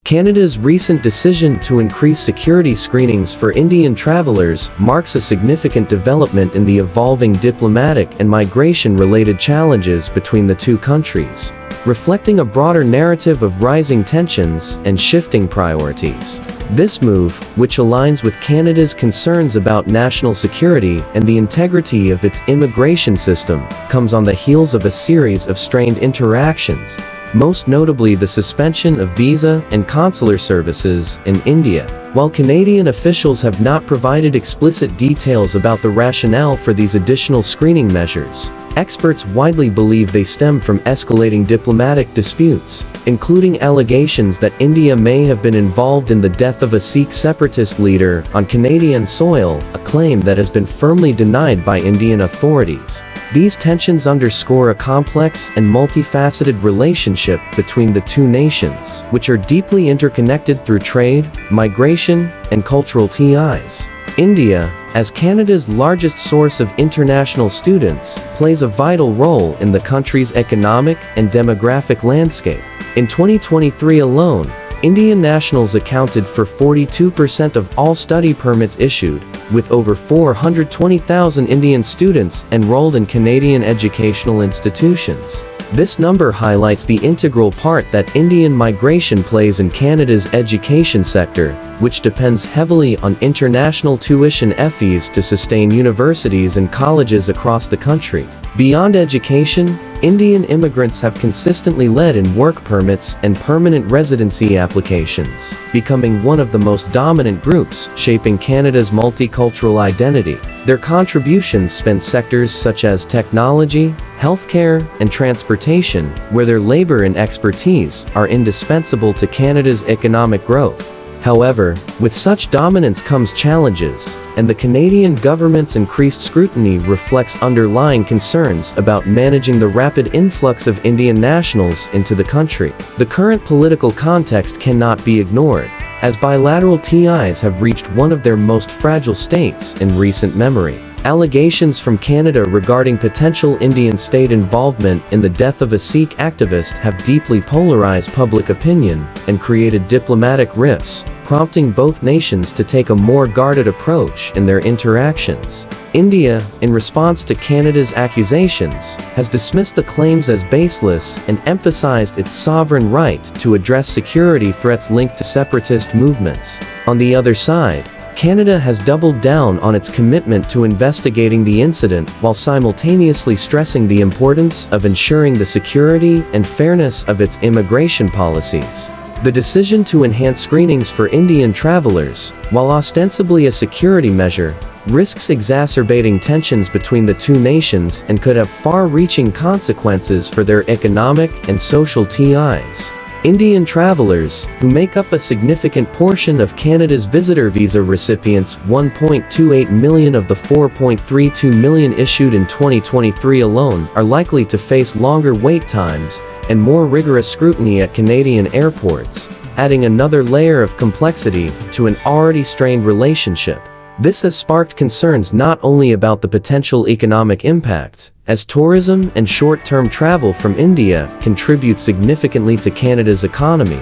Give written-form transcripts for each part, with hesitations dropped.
Canada's recent decision to increase security screenings for Indian travelers marks a significant development in the evolving diplomatic and migration-related challenges between the two countries, reflecting a broader narrative of rising tensions and shifting priorities. This move, which aligns with Canada's concerns about national security and the integrity of its immigration system, comes on the heels of a series of strained interactions, most notably the suspension of visa and consular services in India. While Canadian officials have not provided explicit details about the rationale for these additional screening measures, experts widely believe they stem from escalating diplomatic disputes, including allegations that India may have been involved in the death of a Sikh separatist leader on Canadian soil, a claim that has been firmly denied by Indian authorities. These tensions underscore a complex and multifaceted relationship between the two nations, which are deeply interconnected through trade, migration, and cultural ties. India, as Canada's largest source of international students, plays a vital role in the country's economic and demographic landscape. In 2023 alone, Indian nationals accounted for 42% of all study permits issued, with over 420,000 Indian students enrolled in Canadian educational institutions. This number highlights the integral part that Indian migration plays in Canada's education sector, which depends heavily on international tuition fees to sustain universities and colleges across the country. Beyond education, Indian immigrants have consistently led in work permits and permanent residency applications, becoming one of the most dominant groups shaping Canada's multicultural identity. Their contributions span sectors such as technology, healthcare, and transportation, where their labor and expertise are indispensable to Canada's economic growth. However, with such dominance comes challenges, and the Canadian government's increased scrutiny reflects underlying concerns about managing the rapid influx of Indian nationals into the country. The current political context cannot be ignored, as bilateral ties have reached one of their most fragile states in recent memory. Allegations from Canada regarding potential Indian state involvement in the death of a Sikh activist have deeply polarized public opinion and created diplomatic rifts, prompting both nations to take a more guarded approach in their interactions. India, in response to Canada's accusations, has dismissed the claims as baseless and emphasized its sovereign right to address security threats linked to separatist movements. On the other side, Canada has doubled down on its commitment to investigating the incident while simultaneously stressing the importance of ensuring the security and fairness of its immigration policies. The decision to enhance screenings for Indian travelers, while ostensibly a security measure, risks exacerbating tensions between the two nations and could have far-reaching consequences for their economic and social ties. Indian travelers, who make up a significant portion of Canada's visitor visa recipients, 1.28 million of the 4.32 million issued in 2023 alone, are likely to face longer wait times and more rigorous scrutiny at Canadian airports, adding another layer of complexity to an already strained relationship. This has sparked concerns not only about the potential economic impact, as tourism and short-term travel from India contribute significantly to Canada's economy,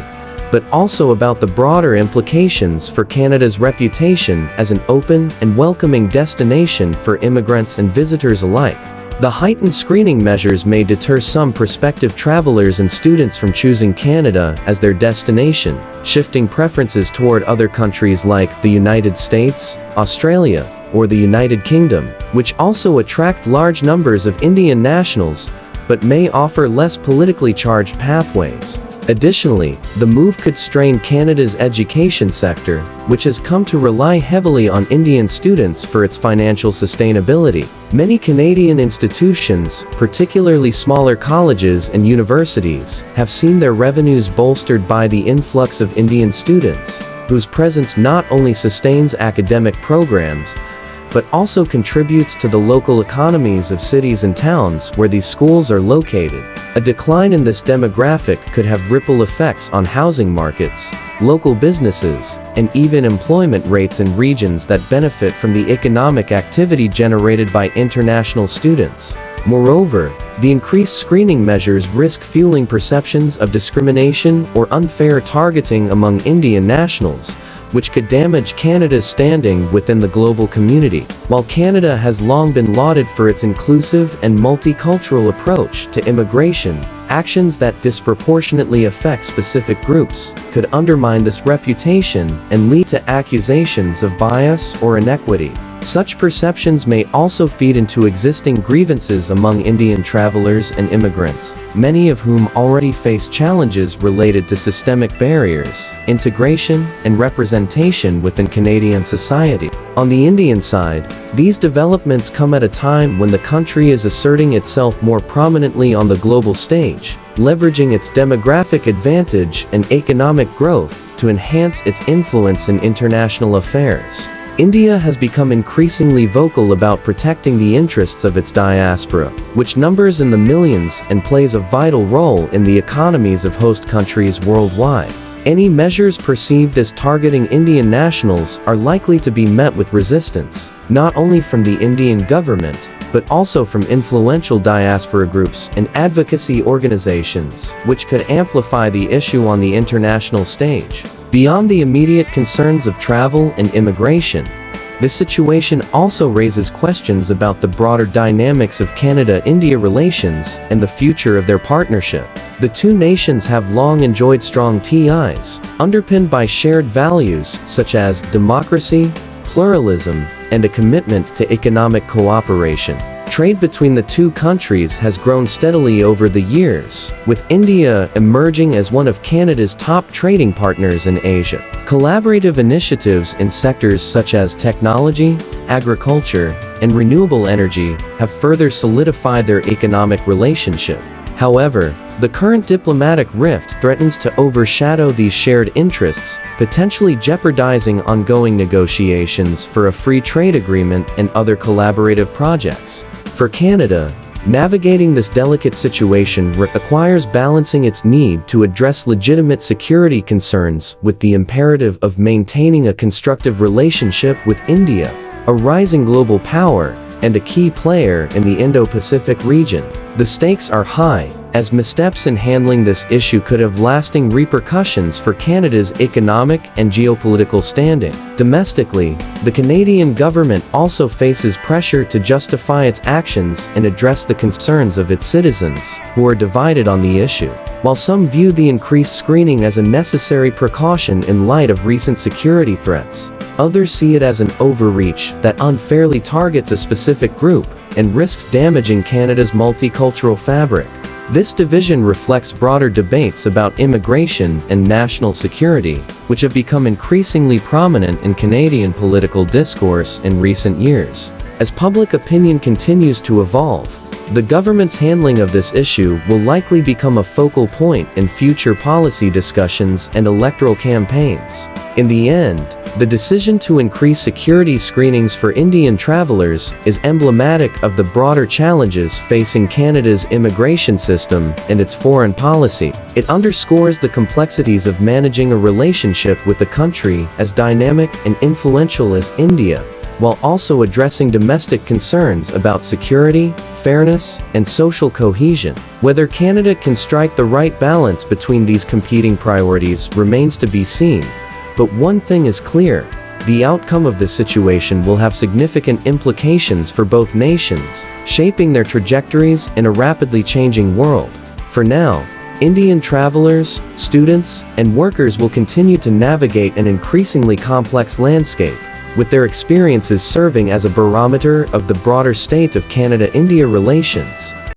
but also about the broader implications for Canada's reputation as an open and welcoming destination for immigrants and visitors alike. The heightened screening measures may deter some prospective travelers and students from choosing Canada as their destination, shifting preferences toward other countries like the United States, Australia, or the United Kingdom, which also attract large numbers of Indian nationals, but may offer less politically charged pathways. Additionally, the move could strain Canada's education sector, which has come to rely heavily on Indian students for its financial sustainability. Many Canadian institutions, particularly smaller colleges and universities, have seen their revenues bolstered by the influx of Indian students, whose presence not only sustains academic programs, but also contributes to the local economies of cities and towns where these schools are located. A decline in this demographic could have ripple effects on housing markets, local businesses, and even employment rates in regions that benefit from the economic activity generated by international students. Moreover, the increased screening measures risk fueling perceptions of discrimination or unfair targeting among Indian nationals, which could damage Canada's standing within the global community. While Canada has long been lauded for its inclusive and multicultural approach to immigration, actions that disproportionately affect specific groups could undermine this reputation and lead to accusations of bias or inequity. Such perceptions may also feed into existing grievances among Indian travelers and immigrants, many of whom already face challenges related to systemic barriers, integration, and representation within Canadian society. On the Indian side, these developments come at a time when the country is asserting itself more prominently on the global stage, leveraging its demographic advantage and economic growth to enhance its influence in international affairs. India has become increasingly vocal about protecting the interests of its diaspora, which numbers in the millions and plays a vital role in the economies of host countries worldwide. Any measures perceived as targeting Indian nationals are likely to be met with resistance, not only from the Indian government, but also from influential diaspora groups and advocacy organizations, which could amplify the issue on the international stage. Beyond the immediate concerns of travel and immigration, this situation also raises questions about the broader dynamics of Canada-India relations and the future of their partnership. The two nations have long enjoyed strong ties, underpinned by shared values such as democracy, pluralism, and a commitment to economic cooperation. Trade between the two countries has grown steadily over the years, with India emerging as one of Canada's top trading partners in Asia. Collaborative initiatives in sectors such as technology, agriculture, and renewable energy have further solidified their economic relationship. However, the current diplomatic rift threatens to overshadow these shared interests, potentially jeopardizing ongoing negotiations for a free trade agreement and other collaborative projects. For Canada, navigating this delicate situation requires balancing its need to address legitimate security concerns with the imperative of maintaining a constructive relationship with India, a rising global power, and a key player in the Indo-Pacific region. The stakes are high, as missteps in handling this issue could have lasting repercussions for Canada's economic and geopolitical standing. Domestically, the Canadian government also faces pressure to justify its actions and address the concerns of its citizens, who are divided on the issue. While some view the increased screening as a necessary precaution in light of recent security threats, others see it as an overreach that unfairly targets a specific group and risks damaging Canada's multicultural fabric. This division reflects broader debates about immigration and national security, which have become increasingly prominent in Canadian political discourse in recent years. As public opinion continues to evolve, the government's handling of this issue will likely become a focal point in future policy discussions and electoral campaigns. In the end, the decision to increase security screenings for Indian travelers is emblematic of the broader challenges facing Canada's immigration system and its foreign policy. It underscores the complexities of managing a relationship with a country as dynamic and influential as India, while also addressing domestic concerns about security, fairness, and social cohesion. Whether Canada can strike the right balance between these competing priorities remains to be seen. But one thing is clear: the outcome of this situation will have significant implications for both nations, shaping their trajectories in a rapidly changing world. For now, Indian travelers, students, and workers will continue to navigate an increasingly complex landscape, with their experiences serving as a barometer of the broader state of Canada-India relations.